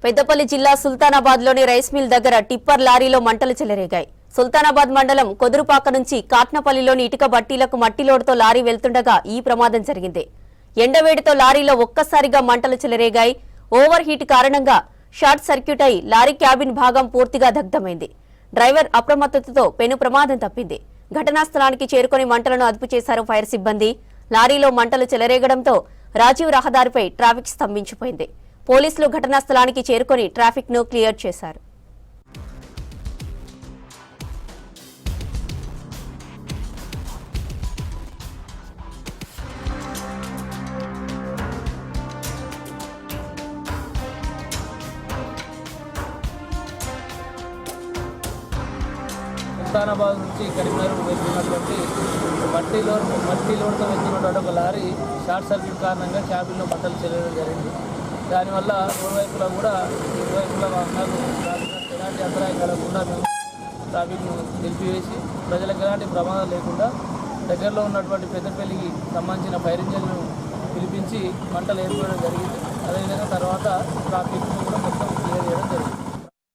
పెద్దపల్లి జిల్లా సుల్తానాబాద్లోని rice mill దగ్గర tipper లారీలో మంటలు చెలరేగాయి. సుల్తానాబాద్ మండలం కొదురుపాక నుంచి కాట్నపల్లిలోని ఇటుక బట్టీలకు మట్టి లోడుతో లారీ వెళ్తుండగా ఈ ప్రమాదం జరిగింది. ఎండవేడితో లారీలో ఒక్కసారిగా మంటలు చెలరేగాయి. ఓవర్ హీట్ కారణంగా షార్ట్ సర్క్యూట్ అయి లారీ క్యాబిన్ భాగం పూర్తిగా దగ్ధమైంది. డ్రైవర్ అప్రమత్తతతో పెను ప్రమాదం తప్పింది. ఘటనా స్థలానికి చేరుకుని మంటలను అదుపు చేశారు ఫైర్ సిబ్బంది. లారీలో మంటలు చెలరేగడంతో రాజీవ్ రహదారిపై ట్రాఫిక్ స్తంభించిపోయింది. పోలీసులు ఘటనా స్థలానికి చేరుకుని ట్రాఫిక్ ను క్లియర్ చేశారు. సుల్తానాబాద్ నుంచి కరీంనగర్ వెళ్తున్నటువంటి మట్టి లోడ్తో వెళ్తున్నటువంటి ఒక లారీ షార్ట్ సర్క్యూట్ కారణంగా క్యాబిన్లో మంటలు చెల్లడం జరిగింది. దానివల్ల ఇరువైపులా వాహనాలు ఎలాంటి అంతరాయం కలగకుండా మేము ట్రాఫిక్ను నిలిపివేసి ప్రజలకు ఎలాంటి ప్రమాదం లేకుండా దగ్గరలో ఉన్నటువంటి పెద్దపల్లికి సంబంధించిన ఫైర్ ఇంజన్ను పిలిపించి మంటలు ఏర్పడడం జరిగింది. అదేవిధంగా తర్వాత ట్రాఫిక్ను కూడా మొత్తం క్లియర్ చేయడం జరిగింది.